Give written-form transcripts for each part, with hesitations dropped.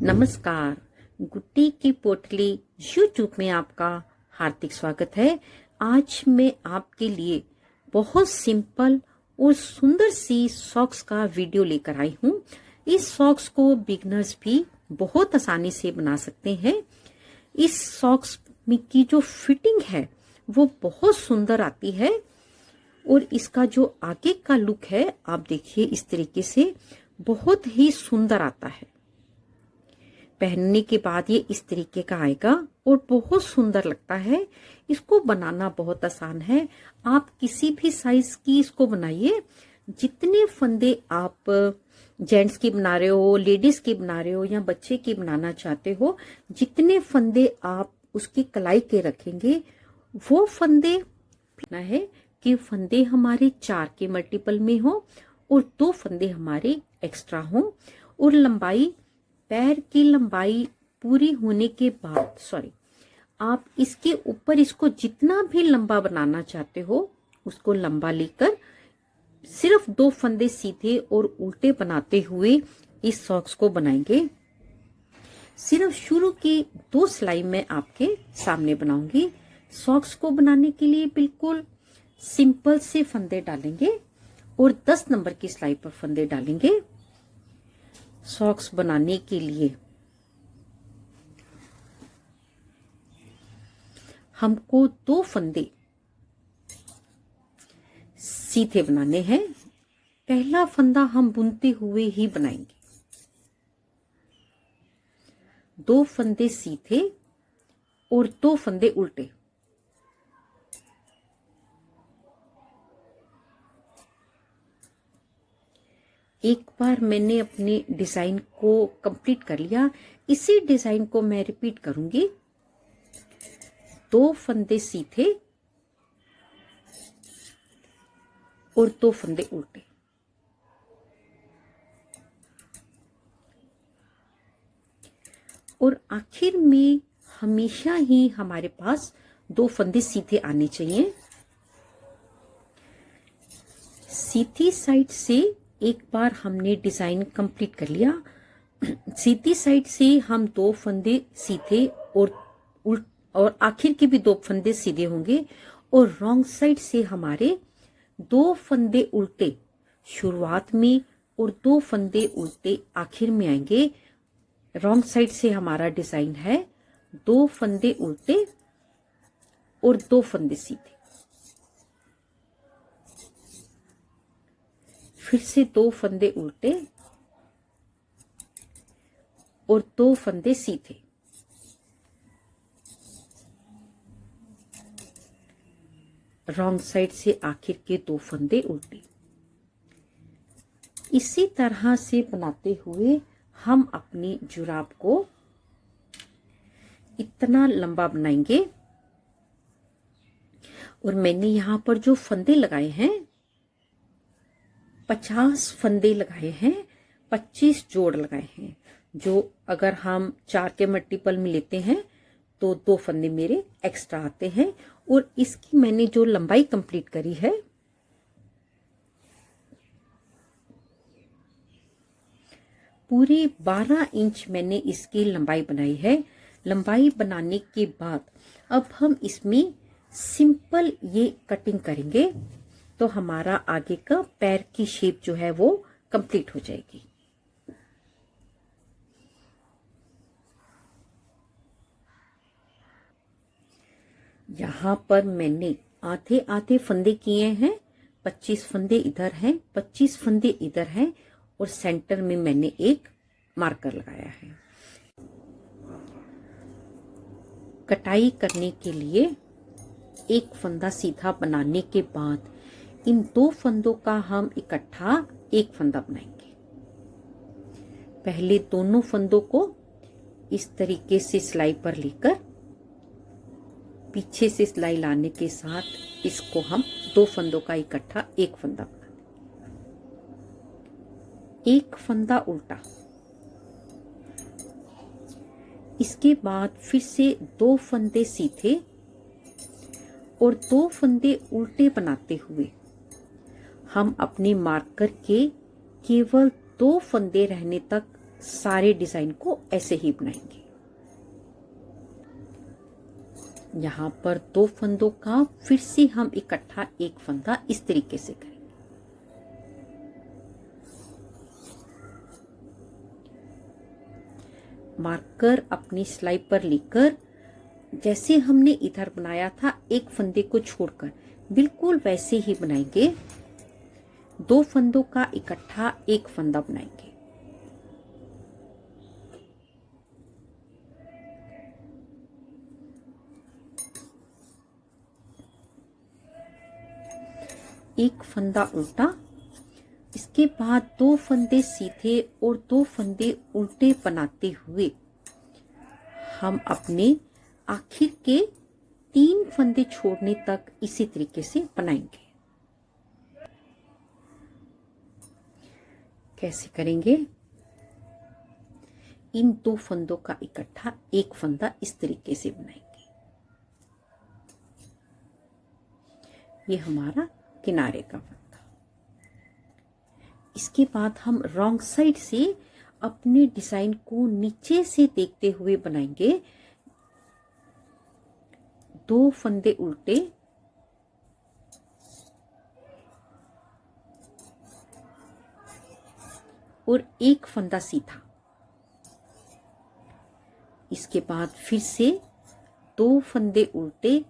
नमस्कार। गुड्डी की पोटली यूट्यूब में आपका हार्दिक स्वागत है। आज मैं आपके लिए बहुत सिंपल और सुंदर सी सॉक्स का वीडियो लेकर आई हूँ। इस सॉक्स को बिगनर्स भी बहुत आसानी से बना सकते हैं। इस सॉक्स में की जो फिटिंग है वो बहुत सुंदर आती है और इसका जो आगे का लुक है आप देखिए इस तरीके से बहुत ही सुंदर आता है। पहनने के बाद ये इस तरीके का आएगा और बहुत सुंदर लगता है। इसको बनाना बहुत आसान है। आप किसी भी साइज की इसको बनाइए। जितने फंदे आप जेंट्स की बना रहे हो, लेडीज की बना रहे हो या बच्चे की बनाना चाहते हो, जितने फंदे आप उसकी कलाई के रखेंगे वो फंदे है कि फंदे हमारे 4 के मल्टीपल में हो और 2 फंदे हमारे एक्स्ट्रा हो और लंबाई पैर की लंबाई पूरी होने के बाद आप इसके ऊपर इसको जितना भी लंबा बनाना चाहते हो उसको लंबा लेकर सिर्फ 2 फंदे सीधे और उल्टे बनाते हुए इस सॉक्स को बनाएंगे। सिर्फ शुरू की 2 सिलाई मैं आपके सामने बनाऊंगी। सॉक्स को बनाने के लिए बिल्कुल सिंपल से फंदे डालेंगे और 10 नंबर की सिलाई पर फंदे डालेंगे। सॉक्स बनाने के लिए हमको 2 फंदे सीधे बनाने हैं। पहला फंदा हम बुनते हुए ही बनाएंगे। 2 फंदे सीधे और 2 फंदे उल्टे। एक बार मैंने अपने डिजाइन को कंप्लीट कर लिया। इसी डिजाइन को मैं रिपीट करूंगी। 2 फंदे सीधे और 2 फंदे उल्टे। और आखिर में हमेशा ही हमारे पास 2 फंदे सीधे आने चाहिए। सीधी साइड से एक बार हमने डिजाइन कंप्लीट कर लिया। सीधी साइड से हम 2 फंदे सीधे और आखिर के भी 2 फंदे सीधे होंगे और रॉन्ग साइड से हमारे 2 फंदे उल्टे शुरुआत में और 2 फंदे उल्टे आखिर में आएंगे। रॉन्ग साइड से हमारा डिजाइन है 2 फंदे उल्टे और 2 फंदे सीधे। फिर से 2 फंदे उल्टे और 2 फंदे सीधे। रॉन्ग साइड से आखिर के 2 फंदे उल्टे। इसी तरह से बनाते हुए हम अपनी जुराब को इतना लंबा बनाएंगे। और मैंने यहां पर जो फंदे लगाए हैं 50 फंदे लगाए हैं, 25 जोड़ लगाए हैं। जो अगर हम 4 के मल्टीपल में लेते हैं तो 2 फंदे मेरे एक्स्ट्रा आते हैं। और इसकी मैंने जो लंबाई कंप्लीट करी है पूरी 12 इंच मैंने इसकी लंबाई बनाई है। लंबाई बनाने के बाद अब हम इसमें सिंपल ये कटिंग करेंगे तो हमारा आगे का पैर की शेप जो है वो कंप्लीट हो जाएगी। यहां पर मैंने आधे आधे फंदे किए हैं। 25 फंदे इधर हैं, 25 फंदे इधर हैं और सेंटर में मैंने एक मार्कर लगाया है। कटाई करने के लिए एक फंदा सीधा बनाने के बाद इन 2 फंदों का हम इकट्ठा एक फंदा बनाएंगे। पहले दोनों फंदों को इस तरीके से सिलाई पर लेकर पीछे से सिलाई लाने के साथ इसको हम 2 फंदों का इकट्ठा एक फंदा बना देंगे। एक फंदा उल्टा। इसके बाद फिर से 2 फंदे सीधे और 2 फंदे उल्टे बनाते हुए हम अपने मार्कर के केवल 2 फंदे रहने तक सारे डिजाइन को ऐसे ही बनाएंगे। यहाँ पर 2 फंदों का फिर से हम इकट्ठा एक फंदा इस तरीके से करेंगे। मार्कर अपनी सिलाई पर लेकर जैसे हमने इधर बनाया था एक फंदे को छोड़कर बिल्कुल वैसे ही बनाएंगे। 2 फंदों का इकट्ठा एक फंदा बनाएंगे। एक फंदा उल्टा, इसके बाद 2 फंदे सीधे और 2 फंदे उल्टे बनाते हुए हम अपने आखिर के 3 फंदे छोड़ने तक इसी तरीके से बनाएंगे। कैसे करेंगे? इन 2 फंदों का इकट्ठा एक फंदा इस तरीके से बनाएंगे। ये हमारा किनारे का फंदा। इसके बाद हम रॉन्ग साइड से अपने डिजाइन को नीचे से देखते हुए बनाएंगे। 2 फंदे उल्टे और एक फंदा सीधा। इसके बाद फिर से 2 फंदे उल्टे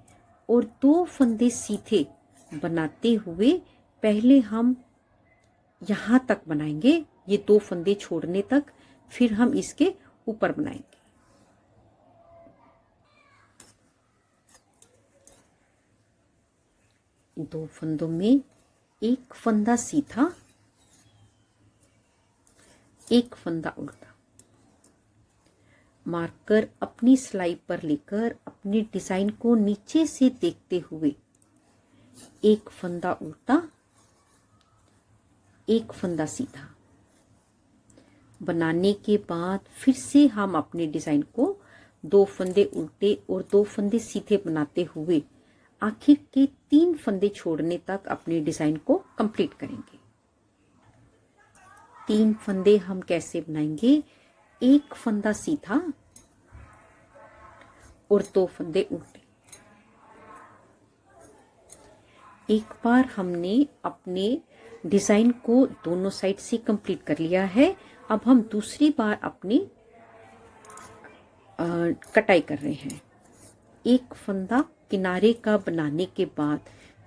और 2 फंदे सीधे बनाते हुए पहले हम यहां तक बनाएंगे, ये 2 फंदे छोड़ने तक, फिर हम इसके ऊपर बनाएंगे। इन 2 फंदों में एक फंदा सीधा, एक फंदा उल्टा। मार्कर अपनी सिलाई पर लेकर अपने डिजाइन को नीचे से देखते हुए एक फंदा उल्टा, एक फंदा सीधा बनाने के बाद फिर से हम अपने डिजाइन को 2 फंदे उल्टे और 2 फंदे सीधे बनाते हुए आखिर के 3 फंदे छोड़ने तक अपने डिजाइन को कंप्लीट करेंगे। 3 फंदे हम कैसे बनाएंगे? एक फंदा सीधा और 2 फंदे उल्टे। एक बार हमने अपने डिजाइन को दोनों साइड से कंप्लीट कर लिया है। अब हम दूसरी बार अपनी कटाई कर रहे हैं। एक फंदा किनारे का बनाने के बाद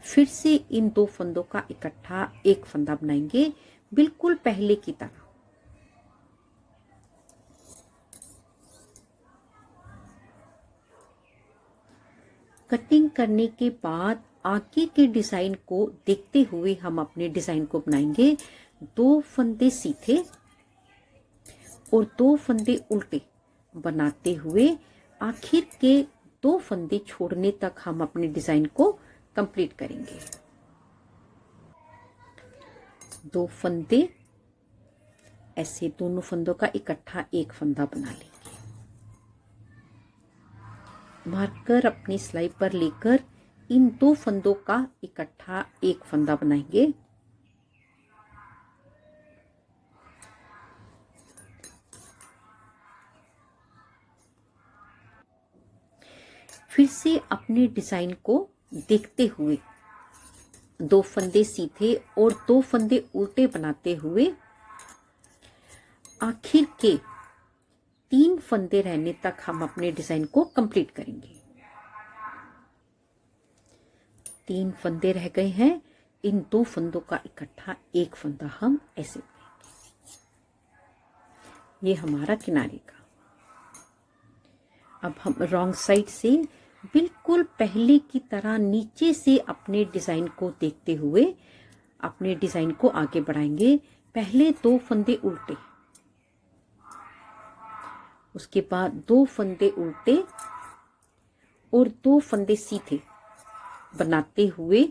फिर से इन 2 फंदों का इकट्ठा एक फंदा बनाएंगे, बिल्कुल पहले की तरह। कटिंग करने के बाद आगे के डिजाइन को देखते हुए हम अपने डिजाइन को बनाएंगे। 2 फंदे सीधे और 2 फंदे उल्टे बनाते हुए आखिर के 2 फंदे छोड़ने तक हम अपने डिजाइन को कंप्लीट करेंगे। 2 फंदे ऐसे दोनों फंदों का इकट्ठा एक फंदा बना लेंगे। मार्कर अपनी सिलाई पर लेकर इन 2 फंदों का इकट्ठा एक फंदा बनाएंगे। फिर से अपने डिजाइन को देखते हुए 2 फंदे सीधे और 2 फंदे उल्टे बनाते हुए आखिर के 3 फंदे रहने तक हम अपने डिजाइन को कंप्लीट करेंगे। 3 फंदे रह गए हैं। इन 2 फंदों का इकट्ठा एक फंदा हम ऐसे बनाएंगे। ये हमारा किनारे का। अब हम रॉन्ग साइड से बिल्कुल पहले की तरह नीचे से अपने डिजाइन को देखते हुए अपने डिजाइन को आगे बढ़ाएंगे। पहले 2 फंदे उल्टे, उसके बाद 2 फंदे उल्टे और 2 फंदे सीधे बनाते हुए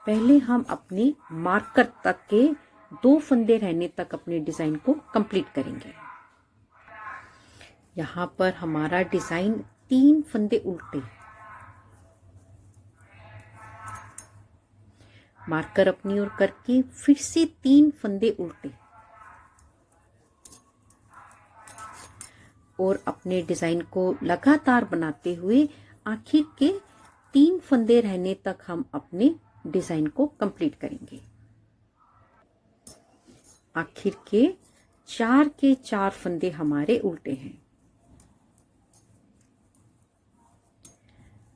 पहले हम अपने मार्कर तक के 2 फंदे रहने तक अपने डिजाइन को कंप्लीट करेंगे। यहां पर हमारा डिजाइन 3 फंदे उल्टे, मार्कर अपनी ओर करके फिर से 3 फंदे उल्टे, और अपने डिजाइन को लगातार बनाते हुए आखिर के 3 फंदे रहने तक हम अपने डिजाइन को कंप्लीट करेंगे। आखिर के 4 फंदे हमारे उल्टे हैं।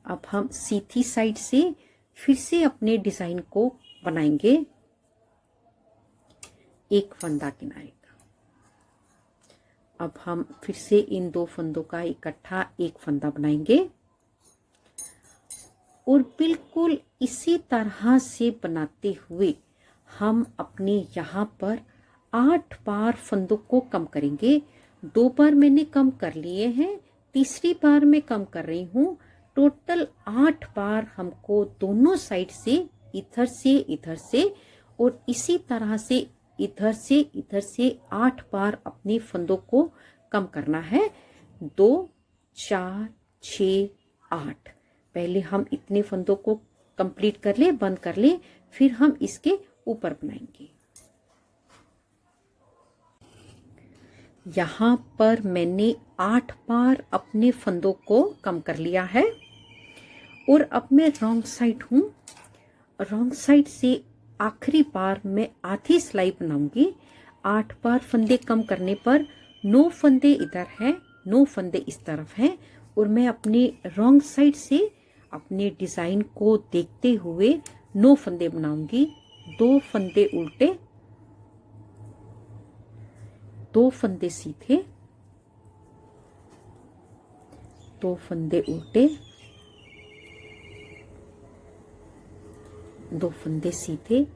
अब हम सीधी साइड से फिर से अपने डिजाइन को बनाएंगे 1 फंदा किनारे का। अब हम फिर से इन 2 फंदों का इकट्ठा 1 फंदा बनाएंगे और बिल्कुल इसी तरह से बनाते हुए हम अपने यहाँ पर 8 बार फंदों को कम करेंगे। 2 बार मैंने कम कर लिए हैं, तीसरी बार मैं कम कर रही हूँ। टोटल 8 बार हमको दोनों साइड से इधर से और इसी तरह से इधर से 8 बार अपने फंदों को कम करना है। 2 4 6 8। पहले हम इतने फंदों को कंप्लीट कर ले, बंद कर ले, फिर हम इसके ऊपर बनाएंगे। यहाँ पर मैंने 8 बार अपने फंदों को कम कर लिया है और अब मैं रॉन्ग साइड हूँ। रॉन्ग साइड से आखिरी बार मैं आधी सिलाई बनाऊंगी। 8 बार फंदे कम करने पर 9 फंदे इधर हैं, 9 फंदे इस तरफ हैं और मैं अपने रॉन्ग साइड से अपने डिजाइन को देखते हुए 9 फंदे बनाऊंगी। 2 फंदे उल्टे, 2 फंदे सीधे, 2 फंदे उल्टे, 2 फंदे सीधे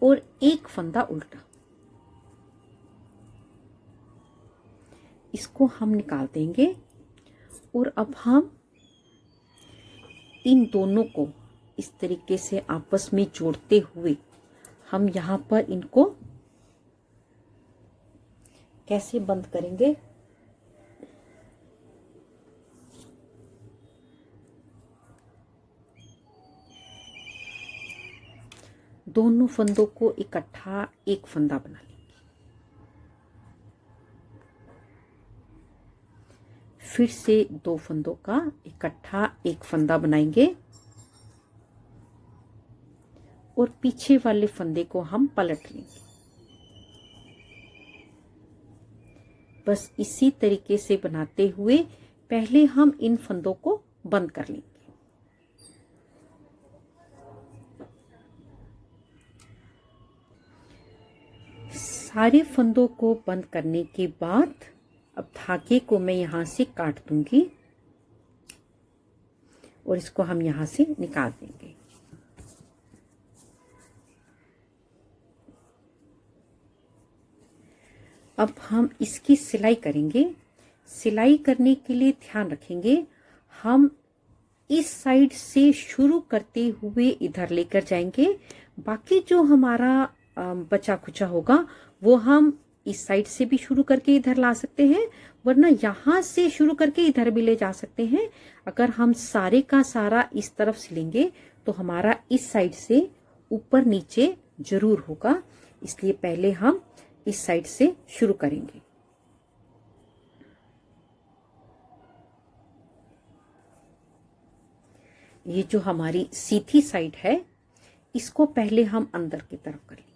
और 1 फंदा उल्टा। इसको हम निकाल देंगे और अब हम इन दोनों को इस तरीके से आपस में जोड़ते हुए हम यहाँ पर इनको कैसे बंद करेंगे। दोनों फंदों को इकट्ठा 1 फंदा बना लेंगे। फिर से 2 फंदों का इकट्ठा 1 फंदा बनाएंगे और पीछे वाले फंदे को हम पलट लेंगे। बस इसी तरीके से बनाते हुए पहले हम इन फंदों को बंद कर लेंगे। सारे फंदों को बंद करने के बाद अब धागे को मैं यहाँ से काट दूंगी और इसको हम यहाँ से निकाल देंगे। अब हम इसकी सिलाई करेंगे। सिलाई करने के लिए ध्यान रखेंगे, हम इस साइड से शुरू करते हुए इधर लेकर जाएंगे। बाकी जो हमारा बचा खुचा होगा वो हम इस साइड से भी शुरू करके इधर ला सकते हैं, वरना यहाँ से शुरू करके इधर भी ले जा सकते हैं। अगर हम सारे का सारा इस तरफ सिलेंगे तो हमारा इस साइड से ऊपर नीचे जरूर होगा, इसलिए पहले हम इस साइड से शुरू करेंगे। ये जो हमारी सीधी साइड है इसको पहले हम अंदर की तरफ कर लेंगे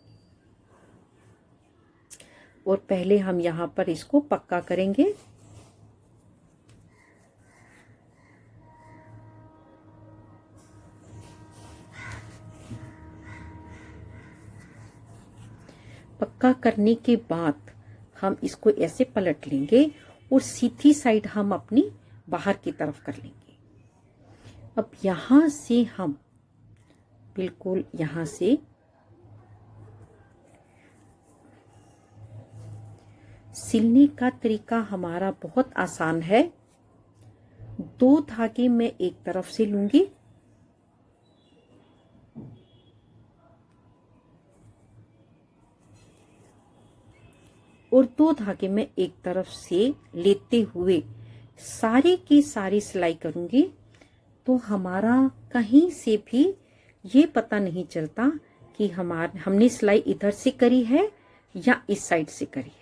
और पहले हम यहाँ पर इसको पक्का करेंगे। पक्का करने के बाद हम इसको ऐसे पलट लेंगे और सीधी साइड हम अपनी बाहर की तरफ कर लेंगे। अब यहां से हम बिल्कुल यहां से सिलने का तरीका हमारा बहुत आसान है। 2 धागे मैं एक तरफ से लूंगी और 2 धागे मैं एक तरफ से लेते हुए सारी की सारी सिलाई करूंगी, तो हमारा कहीं से भी ये पता नहीं चलता कि हमने सिलाई इधर से करी है या इस साइड से करी है।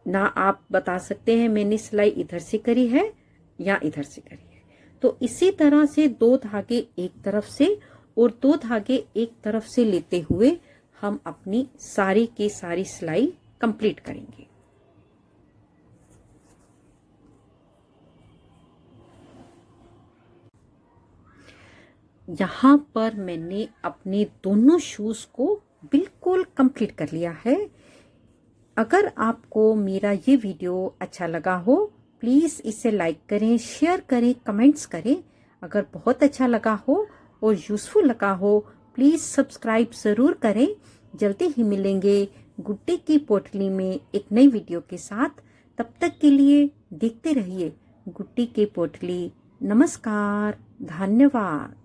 ना आप बता सकते हैं मैंने सिलाई इधर से करी है या इधर से करी है। तो इसी तरह से 2 धागे एक तरफ से और 2 धागे एक तरफ से लेते हुए हम अपनी सारी की सारी सिलाई कंप्लीट करेंगे। यहाँ पर मैंने अपने दोनों शूज को बिल्कुल कंप्लीट कर लिया है। अगर आपको मेरा ये वीडियो अच्छा लगा हो, प्लीज़ इसे लाइक करें, शेयर करें, कमेंट्स करें। अगर बहुत अच्छा लगा हो और यूज़फुल लगा हो, प्लीज़ सब्सक्राइब ज़रूर करें। जल्दी ही मिलेंगे गुड्डी की पोटली में एक नई वीडियो के साथ। तब तक के लिए देखते रहिए गुड्डी की पोटली। नमस्कार, धन्यवाद।